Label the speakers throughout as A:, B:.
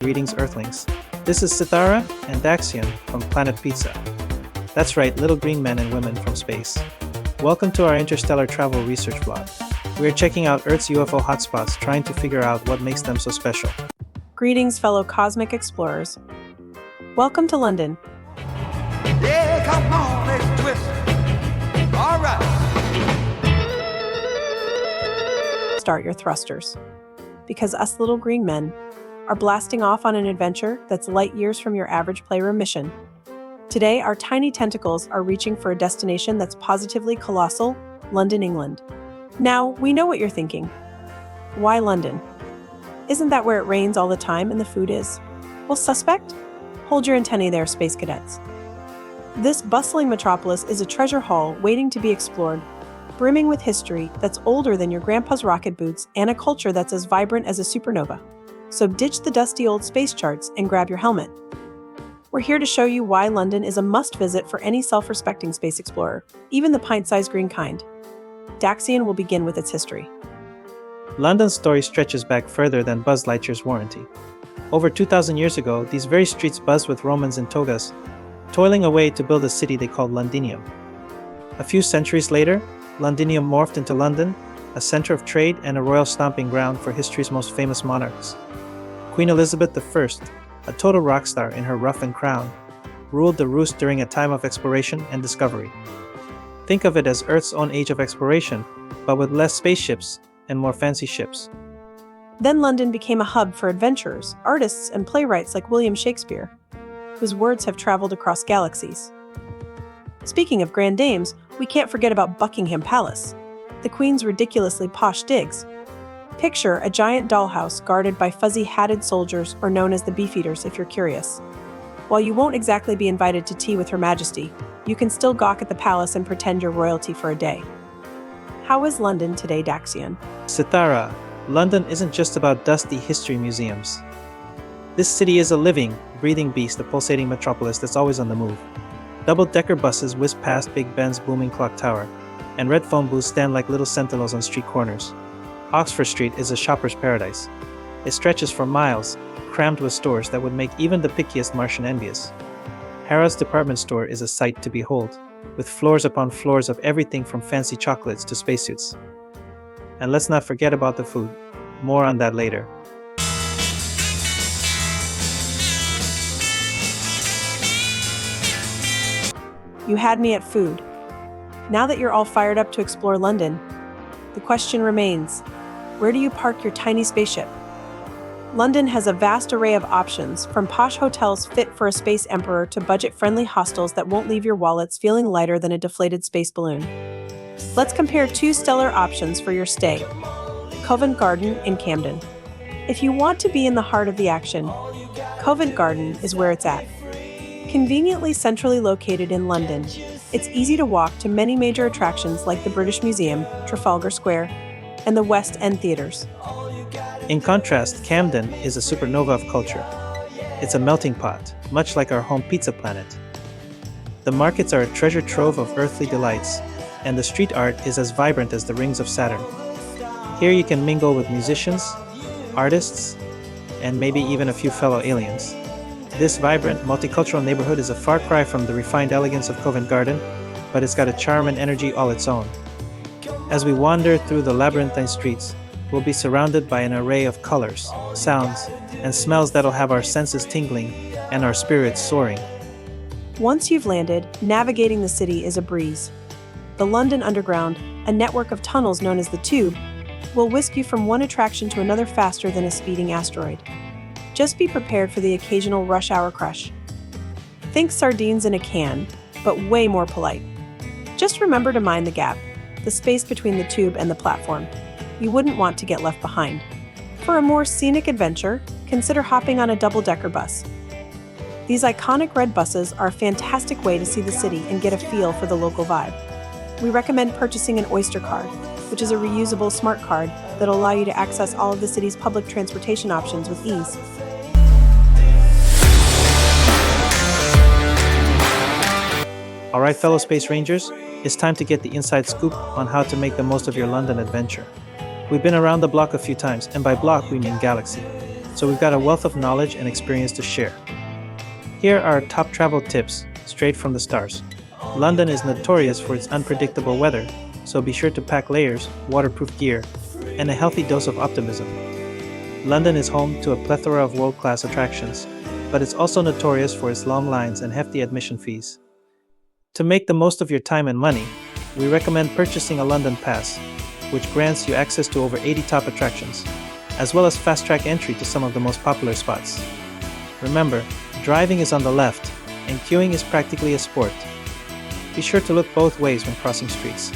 A: Greetings, Earthlings. This is Sitara and Daxian from Planet Pizza. That's right, little green men and women from space. Welcome to our interstellar travel research vlog. We're checking out Earth's UFO hotspots, trying to figure out what makes them so special.
B: Greetings, fellow cosmic explorers. Welcome to London.
C: Yeah, come on, let's twist. All right.
B: Start your thrusters. Because us little green men are blasting off on an adventure that's light years from your average playroom mission. Today, our tiny tentacles are reaching for a destination that's positively colossal, London, England. Now, we know what you're thinking. Why London? Isn't that where it rains all the time and the food is? Well, suspect? Hold your antennae there, space cadets. This bustling metropolis is a treasure haul waiting to be explored, brimming with history that's older than your grandpa's rocket boots and a culture that's as vibrant as a supernova. So ditch the dusty old space charts and grab your helmet. We're here to show you why London is a must-visit for any self-respecting space explorer, even the pint-sized green kind. Daxian will begin with its history.
A: London's story stretches back further than Buzz Lightyear's warranty. Over 2,000 years ago, these very streets buzzed with Romans in togas, toiling away to build a city they called Londinium. A few centuries later, Londinium morphed into London, a center of trade and a royal stomping ground for history's most famous monarchs. Queen Elizabeth I, a total rock star in her ruff and crown, ruled the roost during a time of exploration and discovery. Think of it as Earth's own age of exploration, but with less spaceships and more fancy ships.
B: Then London became a hub for adventurers, artists, and playwrights like William Shakespeare, whose words have traveled across galaxies. Speaking of grand dames, we can't forget about Buckingham Palace, the Queen's ridiculously posh digs. Picture a giant dollhouse guarded by fuzzy-hatted soldiers, or known as the Beefeaters if you're curious. While you won't exactly be invited to tea with Her Majesty, you can still gawk at the palace and pretend you're royalty for a day. How is London today, Daxian?
A: Sitara, London isn't just about dusty history museums. This city is a living, breathing beast, a pulsating metropolis that's always on the move. Double-decker buses whiz past Big Ben's booming clock tower, and red phone booths stand like little sentinels on street corners. Oxford Street is a shopper's paradise. It stretches for miles, crammed with stores that would make even the pickiest Martian envious. Harrods department store is a sight to behold, with floors upon floors of everything from fancy chocolates to spacesuits. And let's not forget about the food. More on that later.
B: You had me at food. Now that you're all fired up to explore London, the question remains, where do you park your tiny spaceship? London has a vast array of options, from posh hotels fit for a space emperor to budget-friendly hostels that won't leave your wallets feeling lighter than a deflated space balloon. Let's compare two stellar options for your stay. Covent Garden in Camden. If you want to be in the heart of the action, Covent Garden is where it's at. Conveniently centrally located in London, it's easy to walk to many major attractions like the British Museum, Trafalgar Square, and the West End theaters.
A: In contrast, Camden is a supernova of culture. It's a melting pot, much like our home pizza planet. The markets are a treasure trove of earthly delights, and the street art is as vibrant as the rings of Saturn. Here you can mingle with musicians, artists, and maybe even a few fellow aliens. This vibrant, multicultural neighborhood is a far cry from the refined elegance of Covent Garden, but it's got a charm and energy all its own. As we wander through the labyrinthine streets, we'll be surrounded by an array of colors, sounds, and smells that'll have our senses tingling and our spirits soaring.
B: Once you've landed, navigating the city is a breeze. The London Underground, a network of tunnels known as the Tube, will whisk you from one attraction to another faster than a speeding asteroid. Just be prepared for the occasional rush hour crush. Think sardines in a can, but way more polite. Just remember to mind the gap, the space between the tube and the platform. You wouldn't want to get left behind. For a more scenic adventure, consider hopping on a double-decker bus. These iconic red buses are a fantastic way to see the city and get a feel for the local vibe. We recommend purchasing an Oyster card, which is a reusable smart card that'll allow you to access all of the city's public transportation options with ease.
A: Alright, fellow Space Rangers, it's time to get the inside scoop on how to make the most of your London adventure. We've been around the block a few times, and by block we mean galaxy. so we've got a wealth of knowledge and experience to share. Here are our top travel tips, straight from the stars. London is notorious for its unpredictable weather, so be sure to pack layers, waterproof gear, and a healthy dose of optimism. London is home to a plethora of world-class attractions, but it's also notorious for its long lines and hefty admission fees. To make the most of your time and money, we recommend purchasing a London Pass, which grants you access to over 80 top attractions, as well as fast-track entry to some of the most popular spots. Remember, driving is on the left, and queuing is practically a sport. Be sure to look both ways when crossing streets.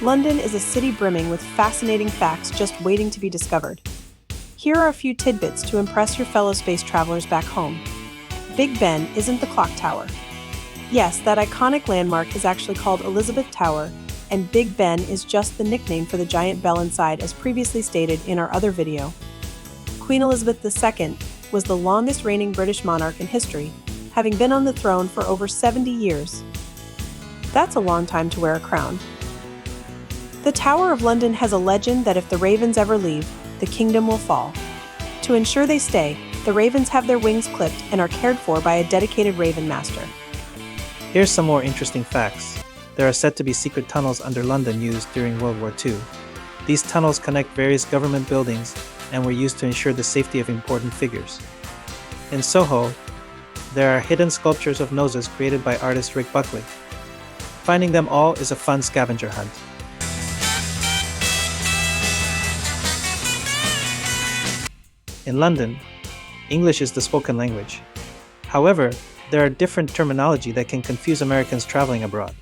B: London is a city brimming with fascinating facts just waiting to be discovered. Here are a few tidbits to impress your fellow space travelers back home. Big Ben isn't the clock tower. Yes, that iconic landmark is actually called Elizabeth Tower, and Big Ben is just the nickname for the giant bell inside, as previously stated in our other video. Queen Elizabeth II was the longest reigning British monarch in history, having been on the throne for over 70 years. That's a long time to wear a crown. The Tower of London has a legend that if the ravens ever leave, the kingdom will fall. To ensure they stay, the ravens have their wings clipped and are cared for by a dedicated raven master.
A: Here's some more interesting facts. There are said to be secret tunnels under London used during World War II. These tunnels connect various government buildings and were used to ensure the safety of important figures. In Soho, there are hidden sculptures of noses created by artist Rick Buckley. Finding them all is a fun scavenger hunt. In London, English is the spoken language. However, there are different terminology that can confuse Americans traveling abroad.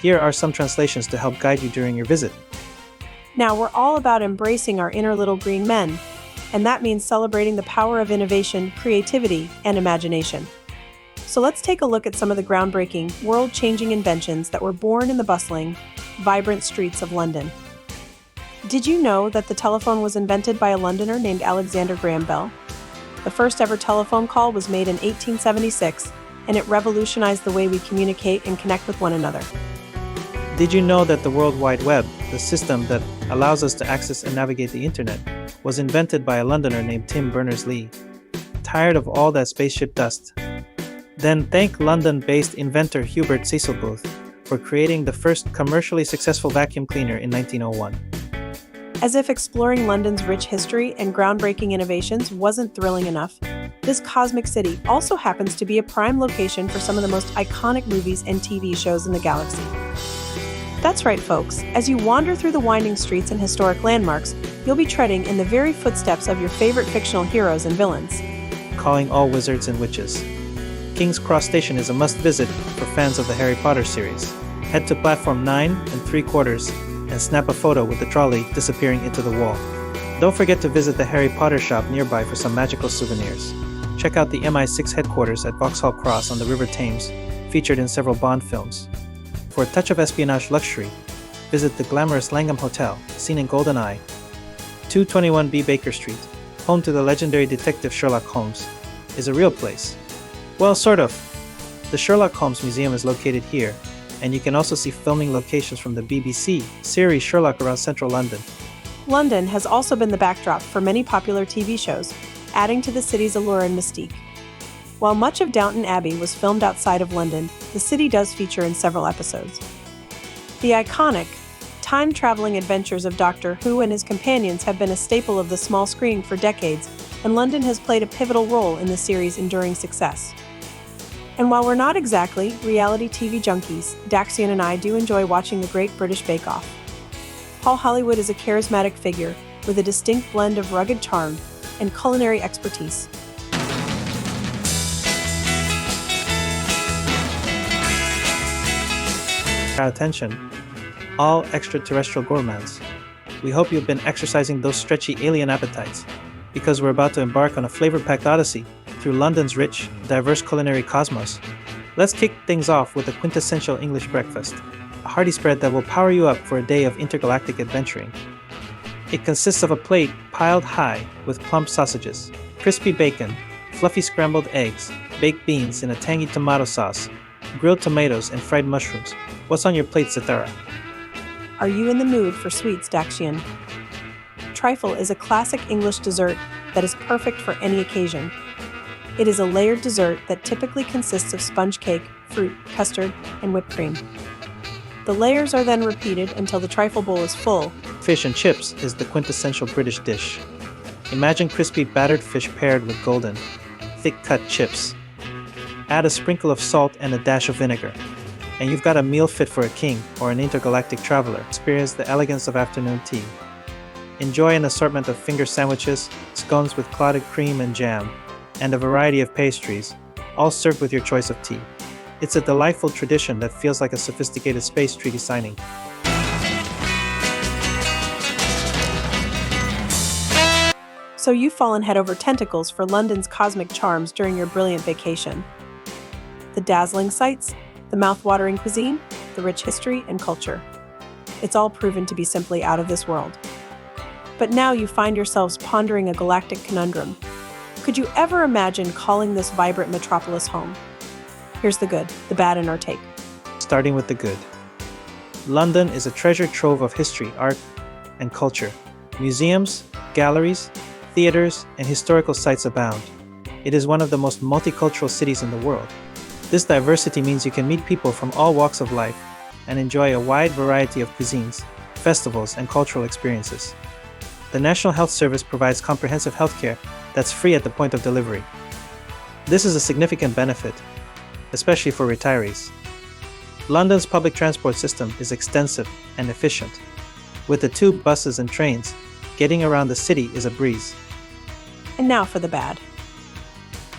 A: Here are some translations to help guide you during your visit.
B: Now, we're all about embracing our inner little green men, and that means celebrating the power of innovation, creativity, and imagination. So let's take a look at some of the groundbreaking, world-changing inventions that were born in the bustling, vibrant streets of London. Did you know that the telephone was invented by a Londoner named Alexander Graham Bell? The first ever telephone call was made in 1876, and it revolutionized the way we communicate and connect with one another.
A: Did you know that the World Wide Web, the system that allows us to access and navigate the internet, was invented by a Londoner named Tim Berners-Lee? Tired of all that spaceship dust? Then thank London-based inventor Hubert Cecilbooth for creating the first commercially successful vacuum cleaner in 1901.
B: As if exploring London's rich history and groundbreaking innovations wasn't thrilling enough, this cosmic city also happens to be a prime location for some of the most iconic movies and TV shows in the galaxy. That's right, folks. As you wander through the winding streets and historic landmarks, you'll be treading in the very footsteps of your favorite fictional heroes and villains.
A: Calling all wizards and witches. King's Cross Station is a must-visit for fans of the Harry Potter series. Head to platform 9 3/4 and snap a photo with the trolley disappearing into the wall. Don't forget to visit the Harry Potter shop nearby for some magical souvenirs. Check out the MI6 headquarters at Vauxhall Cross on the River Thames, featured in several Bond films. For a touch of espionage luxury, visit the glamorous Langham Hotel, seen in GoldenEye. 221B Baker Street, home to the legendary detective Sherlock Holmes, is a real place. Well, sort of. The Sherlock Holmes Museum is located here, and you can also see filming locations from the BBC series Sherlock around central London.
B: London has also been the backdrop for many popular TV shows, adding to the city's allure and mystique. While much of Downton Abbey was filmed outside of London, the city does feature in several episodes. The iconic, time-traveling adventures of Doctor Who and his companions have been a staple of the small screen for decades, and London has played a pivotal role in the series' enduring success. And while we're not exactly reality TV junkies, Daxian and I do enjoy watching the Great British Bake Off. Paul Hollywood is a charismatic figure with a distinct blend of rugged charm and culinary expertise.
A: Our attention, all extraterrestrial gourmands. We hope you've been exercising those stretchy alien appetites, because we're about to embark on a flavor-packed odyssey through London's rich, diverse culinary cosmos. Let's kick things off with a quintessential English breakfast, a hearty spread that will power you up for a day of intergalactic adventuring. It consists of a plate piled high with plump sausages, crispy bacon, fluffy scrambled eggs, baked beans in a tangy tomato sauce, grilled tomatoes, and fried mushrooms. What's on your plate, Sitara?
B: Are you in the mood for sweets, Daxian? Trifle is a classic English dessert that is perfect for any occasion. It is a layered dessert that typically consists of sponge cake, fruit, custard, and whipped cream. The layers are then repeated until the trifle bowl is full.
A: Fish and chips is the quintessential British dish. Imagine crispy battered fish paired with golden, thick-cut chips. Add a sprinkle of salt and a dash of vinegar, and you've got a meal fit for a king or an intergalactic traveler. Experience the elegance of afternoon tea. Enjoy an assortment of finger sandwiches, scones with clotted cream and jam, and a variety of pastries, all served with your choice of tea. It's a delightful tradition that feels like a sophisticated space treaty signing.
B: So you've fallen head over tentacles for London's cosmic charms during your brilliant vacation. The dazzling sights, the mouth-watering cuisine, the rich history and culture. It's all proven to be simply out of this world. But now you find yourselves pondering a galactic conundrum. Could you ever imagine calling this vibrant metropolis home? Here's the good, the bad, and our take.
A: Starting with the good. London is a treasure trove of history, art, and culture. Museums, galleries, theaters, and historical sites abound. It is one of the most multicultural cities in the world. This diversity means you can meet people from all walks of life and enjoy a wide variety of cuisines, festivals, and cultural experiences. The National Health Service provides comprehensive healthcare that's free at the point of delivery. This is a significant benefit, especially for retirees. London's public transport system is extensive and efficient. With the tube, buses, and trains, getting around the city is a breeze.
B: And now for the bad.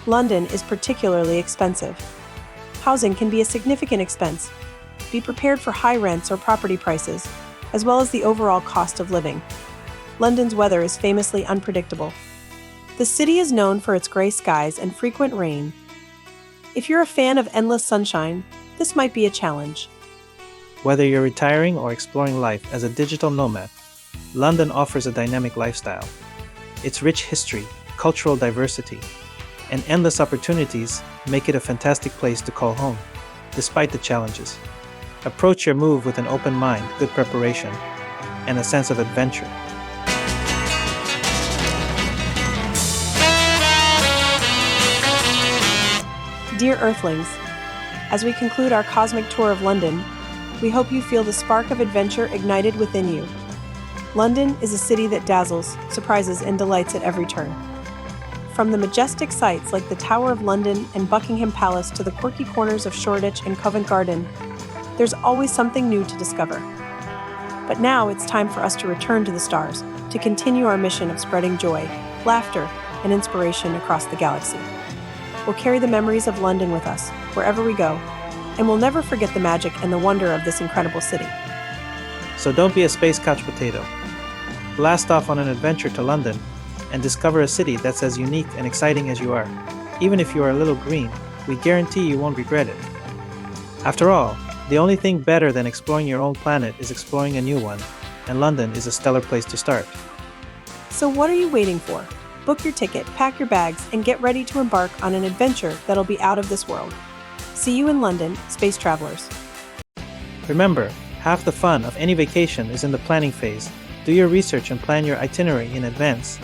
B: London is particularly expensive. Housing can be a significant expense. Be prepared for high rents or property prices, as well as the overall cost of living. London's weather is famously unpredictable. The city is known for its gray skies and frequent rain. If you're a fan of endless sunshine, this might be a challenge.
A: Whether you're retiring or exploring life as a digital nomad, London offers a dynamic lifestyle. Its rich history, cultural diversity, and endless opportunities make it a fantastic place to call home, despite the challenges. Approach your move with an open mind, good preparation, and a sense of adventure.
B: Dear Earthlings, as we conclude our cosmic tour of London, we hope you feel the spark of adventure ignited within you. London is a city that dazzles, surprises, and delights at every turn. From the majestic sights like the Tower of London and Buckingham Palace to the quirky corners of Shoreditch and Covent Garden, there's always something new to discover. But now it's time for us to return to the stars, to continue our mission of spreading joy, laughter, and inspiration across the galaxy. We'll carry the memories of London with us, wherever we go, and we'll never forget the magic and the wonder of this incredible city.
A: So don't be a space couch potato. Blast off on an adventure to London and discover a city that's as unique and exciting as you are. Even if you are a little green, we guarantee you won't regret it. After all, the only thing better than exploring your own planet is exploring a new one, and London is a stellar place to start.
B: So what are you waiting for? Book your ticket, pack your bags, and get ready to embark on an adventure that'll be out of this world. See you in London, space travelers.
A: Remember, half the fun of any vacation is in the planning phase. Do your research and plan your itinerary in advance.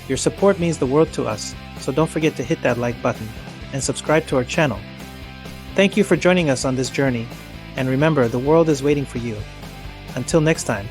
A: Your support means the world to us, so don't forget to hit that like button and subscribe to our channel. Thank you for joining us on this journey, and remember, the world is waiting for you. Until next time.